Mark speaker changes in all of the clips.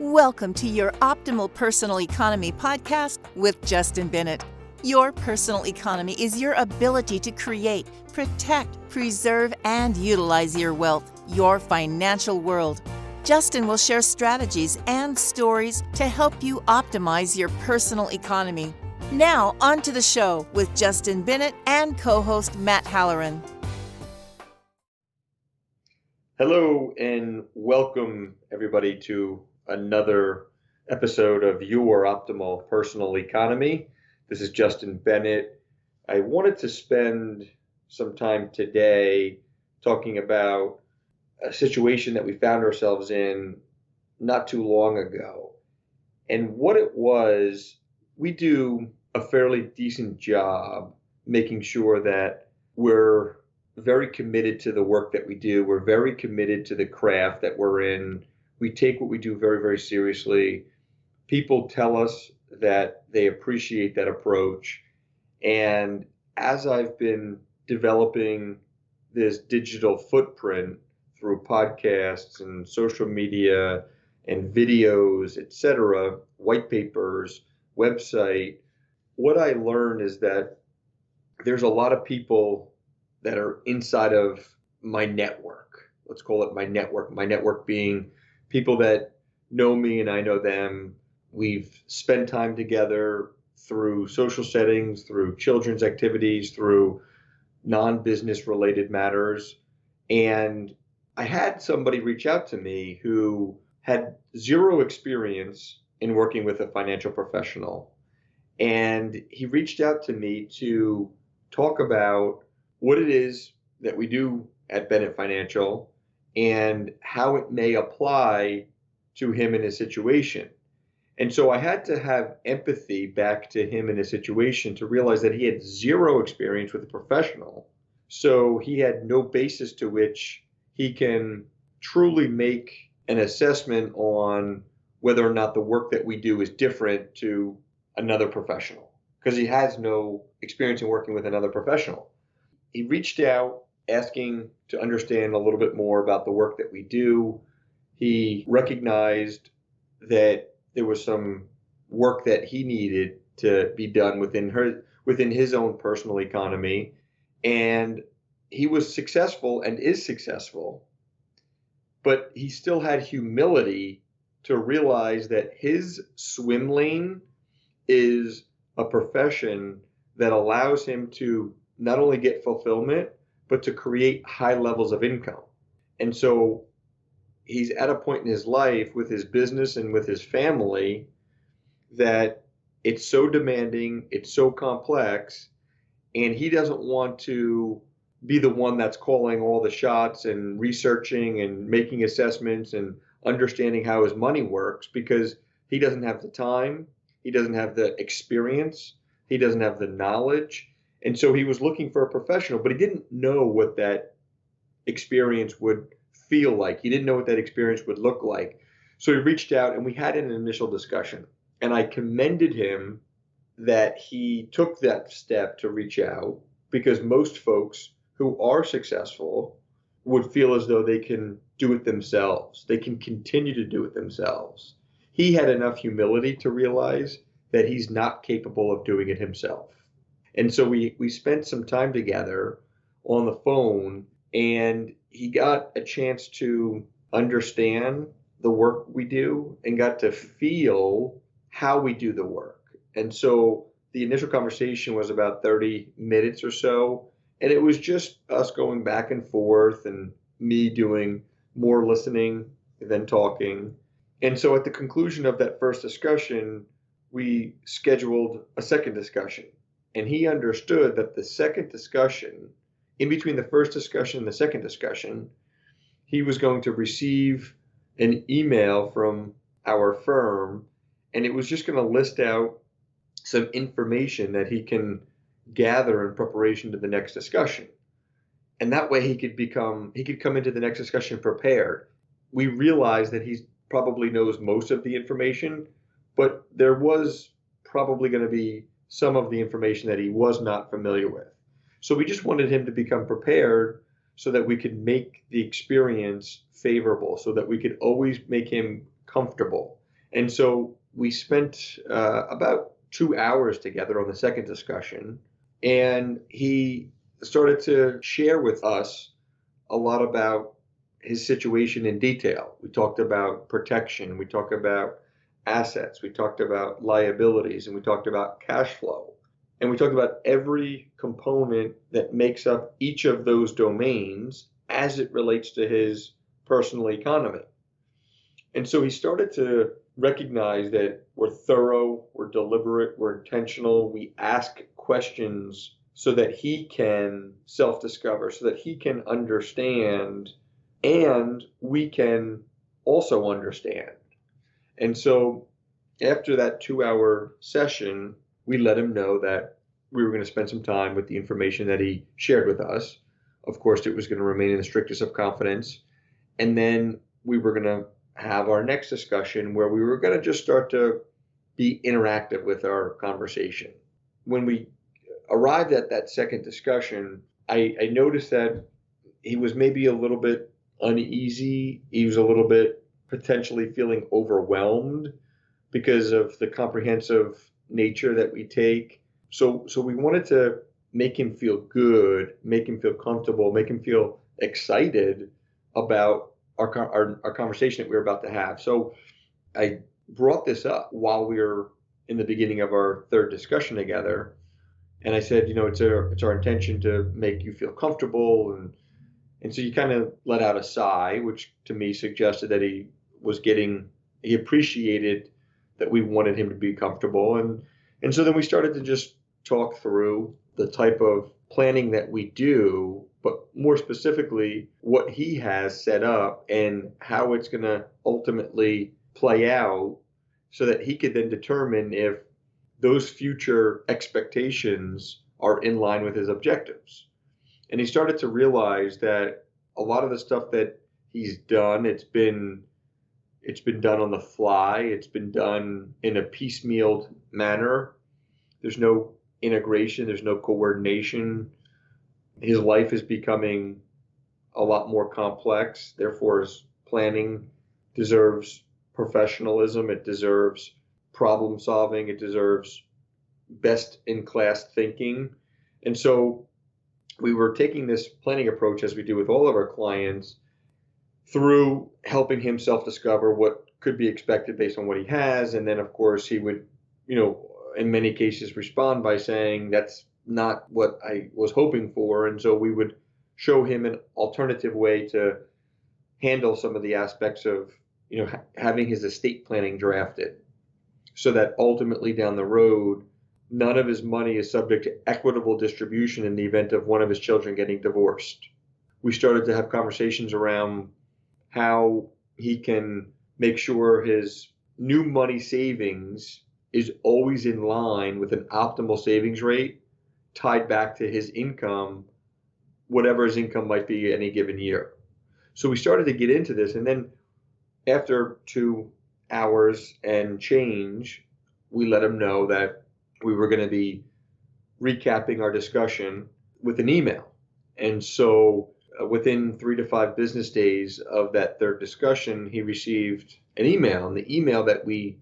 Speaker 1: Welcome to your Optimal Personal Economy podcast with Justin Bennett. Your personal economy is your ability to create, protect, preserve, and utilize your wealth, your financial world. Justin will share strategies and stories to help you optimize your personal economy. Now, on to the show with Justin Bennett and co-host Matt Halloran.
Speaker 2: Hello and welcome everybody to another episode of Your Optimal Personal Economy. This is Justin Bennett. I wanted to spend some time today talking about a situation that we found ourselves in not too long ago. And what it was, we do a fairly decent job making sure that we're very committed to the work that we do. We're very committed to the craft that we're in. We take what we do very, very seriously. People tell us that they appreciate that approach. And as I've been developing this digital footprint through podcasts and social media and videos, etc., white papers, website, what I learned is that there's a lot of people that are inside of my network. Let's call it my network being people that know me and I know them. We've spent time together through social settings, through children's activities, through non-business related matters. And I had somebody reach out to me who had zero experience in working with a financial professional. And he reached out to me to talk about what it is that we do at Bennett Financial and how it may apply to him in his situation. And so I had to have empathy back to him in his situation to realize that he had zero experience with a professional. So he had no basis to which he can truly make an assessment on whether or not the work that we do is different to another professional, because he has no experience in working with another professional. He reached out asking to understand a little bit more about the work that we do. He recognized that there was some work that he needed to be done within his own personal economy. And he was successful and is successful, but he still had humility to realize that his swim lane is a profession that allows him to not only get fulfillment, but to create high levels of income. And so he's at a point in his life with his business and with his family that it's so demanding, it's so complex, and he doesn't want to be the one that's calling all the shots and researching and making assessments and understanding how his money works, because he doesn't have the time, he doesn't have the experience, he doesn't have the knowledge. And so he was looking for a professional, but he didn't know what that experience would feel like. He didn't know what that experience would look like. So he reached out and we had an initial discussion. And I commended him that he took that step to reach out, because most folks who are successful would feel as though they can do it themselves. They can continue to do it themselves. He had enough humility to realize that he's not capable of doing it himself. And so we spent some time together on the phone, and he got a chance to understand the work we do and got to feel how we do the work. And so the initial conversation was about 30 minutes or so, and it was just us going back and forth and me doing more listening than talking. And so at the conclusion of that first discussion, we scheduled a second discussion. And he understood that the second discussion, in between the first discussion and the second discussion, he was going to receive an email from our firm, and it was just going to list out some information that he can gather in preparation to the next discussion. And that way he could come into the next discussion prepared. We realized that he probably knows most of the information, but there was probably going to be some of the information that he was not familiar with. So we just wanted him to become prepared so that we could make the experience favorable, so that we could always make him comfortable. And so we spent about 2 hours together on the second discussion, and he started to share with us a lot about his situation in detail. We talked about protection, we talked about assets, we talked about liabilities, and we talked about cash flow. And we talked about every component that makes up each of those domains as it relates to his personal economy. And so he started to recognize that we're thorough, we're deliberate, we're intentional, we ask questions so that he can self discover, so that he can understand, and we can also understand. And so after that 2 hour session, we let him know that we were going to spend some time with the information that he shared with us. Of course, it was going to remain in the strictest of confidence. And then we were going to have our next discussion where we were going to just start to be interactive with our conversation. When we arrived at that second discussion, I noticed that he was maybe a little bit uneasy. He was a little bit potentially feeling overwhelmed because of the comprehensive nature that we take. So we wanted to make him feel good, make him feel comfortable, make him feel excited about our conversation that we were about to have. So I brought this up while we were in the beginning of our third discussion together. And I said, it's our intention to make you feel comfortable. And so he kind of let out a sigh, which to me suggested that he appreciated that we wanted him to be comfortable. And so then we started to just talk through the type of planning that we do, but more specifically, what he has set up and how it's going to ultimately play out so that he could then determine if those future expectations are in line with his objectives. And he started to realize that a lot of the stuff that he's done, it's been done on the fly. It's been done in a piecemealed manner. There's no integration. There's no coordination. His life is becoming a lot more complex. Therefore, his planning deserves professionalism. It deserves problem solving. It deserves best in class thinking. And so we were taking this planning approach, as we do with all of our clients, through helping him self-discover what could be expected based on what he has. And then, of course, he would, in many cases respond by saying, that's not what I was hoping for. And so we would show him an alternative way to handle some of the aspects of, having his estate planning drafted so that ultimately down the road, none of his money is subject to equitable distribution in the event of one of his children getting divorced. We started to have conversations around how he can make sure his new money savings is always in line with an optimal savings rate tied back to his income, whatever his income might be any given year. So we started to get into this. And then after 2 hours and change, we let him know that we were going to be recapping our discussion with an email. And so within 3 to 5 business days of that third discussion, he received an email. And the email that we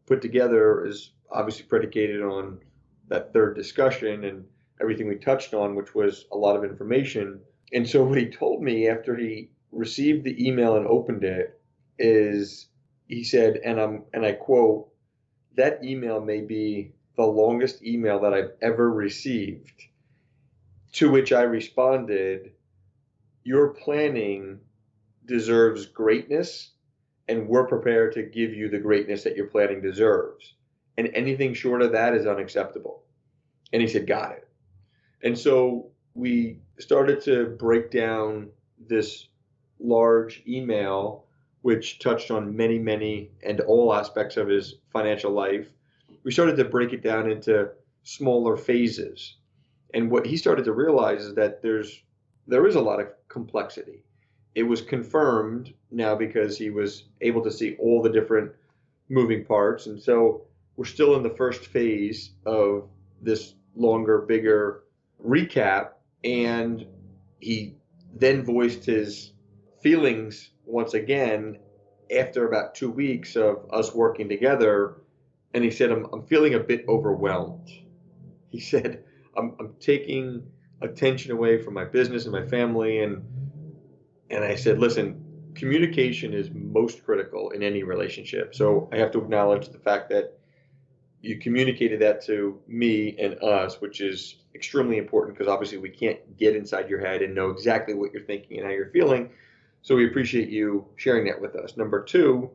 Speaker 2: put together is obviously predicated on that third discussion and everything we touched on, which was a lot of information. And so what he told me after he received the email and opened it is, he said, and I quote, "That email may be the longest email that I've ever received." To which I responded, "Your planning deserves greatness, and we're prepared to give you the greatness that your planning deserves. And anything short of that is unacceptable." And he said, "Got it." And so we started to break down this large email, which touched on many, many and all aspects of his financial life. We started to break it down into smaller phases. And what he started to realize is that there is a lot of complexity. It was confirmed now because he was able to see all the different moving parts. And so we're still in the first phase of this longer, bigger recap. And he then voiced his feelings once again after about 2 weeks of us working together, and he said, I'm feeling a bit overwhelmed. He said, I'm taking attention away from my business and my family. And I said, listen, communication is most critical in any relationship. So I have to acknowledge the fact that you communicated that to me and us, which is extremely important because obviously we can't get inside your head and know exactly what you're thinking and how you're feeling. So we appreciate you sharing that with us. Number two,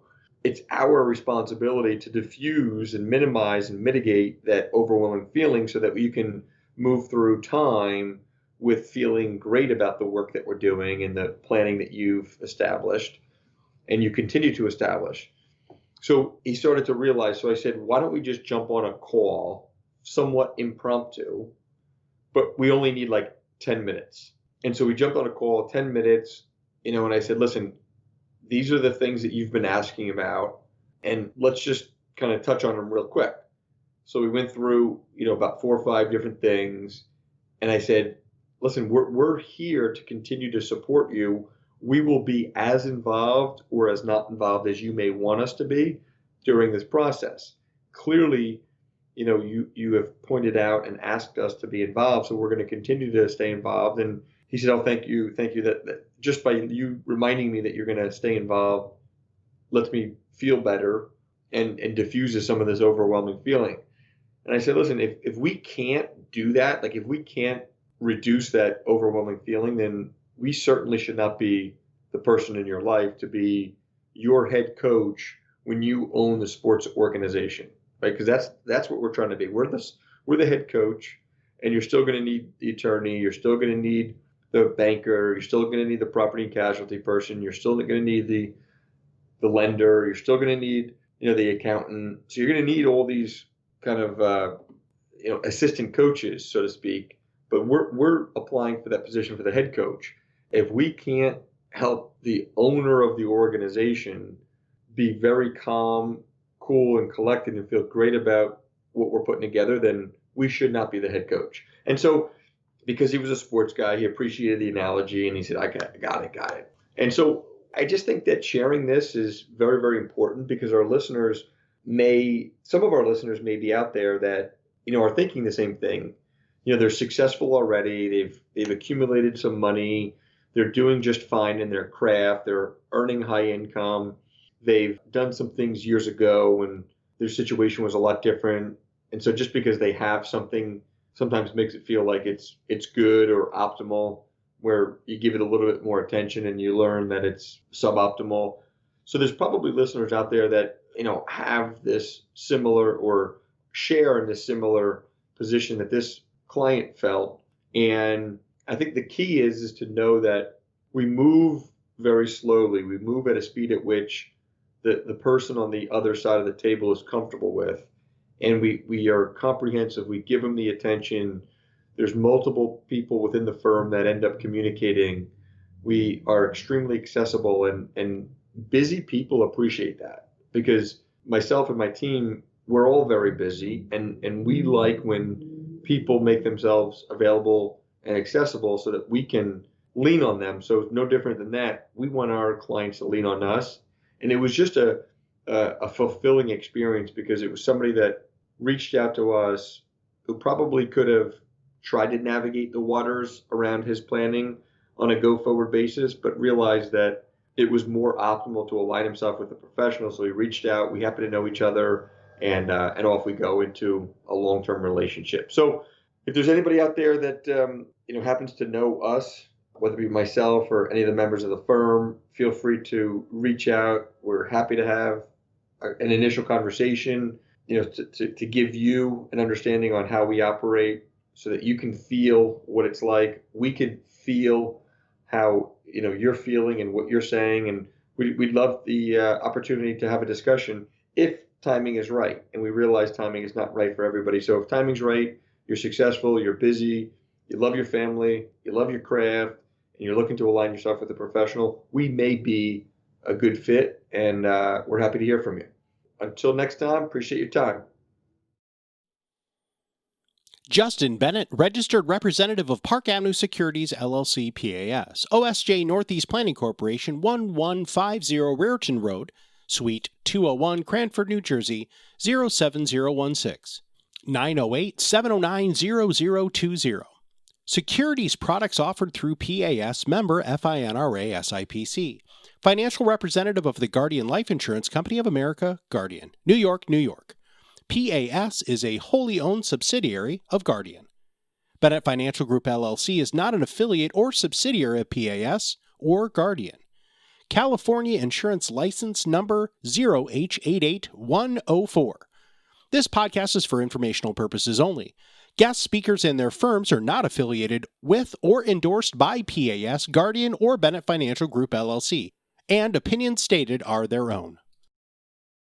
Speaker 2: it's our responsibility to diffuse and minimize and mitigate that overwhelming feeling so that you can move through time with feeling great about the work that we're doing and the planning that you've established and you continue to establish. So he started to realize, so I said, why don't we just jump on a call, somewhat impromptu, but we only need like 10 minutes. And so we jumped on a call, 10 minutes, and I said, listen, these are the things that you've been asking about, and let's just kind of touch on them real quick. So we went through, about 4 or 5 different things. And I said, listen, we're here to continue to support you. We will be as involved or as not involved as you may want us to be during this process. Clearly, you have pointed out and asked us to be involved, so we're going to continue to stay involved. And he said, oh, thank you that just by you reminding me that you're going to stay involved lets me feel better and diffuses some of this overwhelming feeling. And I said, listen, if we can't do that, like if we can't reduce that overwhelming feeling, then we certainly should not be the person in your life to be your head coach when you own the sports organization, right? Because that's what we're trying to be. We're the head coach, and you're still going to need the attorney. You're still going to need the banker. You're still going to need the property and casualty person. You're still going to need the lender. You're still going to need the accountant. So you're going to need all these kind of assistant coaches, so to speak. But we're applying for that position for the head coach. If we can't help the owner of the organization be very calm, cool, and collected and feel great about what we're putting together, then we should not be the head coach. And so, because he was a sports guy, he appreciated the analogy, and he said, I got it. And so I just think that sharing this is very, very important because some of our listeners may be out there that, are thinking the same thing. They're successful already. They've accumulated some money. They're doing just fine in their craft. They're earning high income. They've done some things years ago when their situation was a lot different. And so just because they have something sometimes makes it feel like it's good or optimal, where you give it a little bit more attention and you learn that it's suboptimal. So there's probably listeners out there that, have this similar or share in this similar position that this client felt. And I think the key is to know that we move very slowly. We move at a speed at which the person on the other side of the table is comfortable with. And we are comprehensive. We give them the attention. There's multiple people within the firm that end up communicating. We are extremely accessible, and busy people appreciate that because myself and my team, we're all very busy, and we like when people make themselves available and accessible so that we can lean on them. So it's no different than that. We want our clients to lean on us. And it was just a fulfilling experience because it was somebody that reached out to us who probably could have tried to navigate the waters around his planning on a go-forward basis, but realized that it was more optimal to align himself with a professional. So he reached out. We happen to know each other, and off we go into a long-term relationship. So if there's anybody out there that happens to know us, whether it be myself or any of the members of the firm, feel free to reach out. We're happy to have an initial conversation, to give you an understanding on how we operate so that you can feel what it's like. We can feel how, you're feeling and what you're saying. And we'd love the opportunity to have a discussion if timing is right. And we realize timing is not right for everybody. So if timing's right, you're successful, you're busy, you love your family, you love your craft, and you're looking to align yourself with a professional, we may be a good fit, and we're happy to hear from you. Until next time, appreciate your time.
Speaker 3: Justin Bennett, registered representative of Park Avenue Securities, LLC, PAS, OSJ Northeast Planning Corporation, 1150 Raritan Road, Suite 201, Cranford, New Jersey, 07016, 908-709-0020. Securities products offered through PAS, member FINRA SIPC. Financial representative of the Guardian Life Insurance Company of America, Guardian, New York, New York. PAS is a wholly owned subsidiary of Guardian. Bennett Financial Group LLC is not an affiliate or subsidiary of PAS or Guardian. California Insurance License Number 0H88104. This podcast is for informational purposes only. Guest speakers and their firms are not affiliated with or endorsed by PAS, Guardian, or Bennett Financial Group LLC, and opinions stated are their own.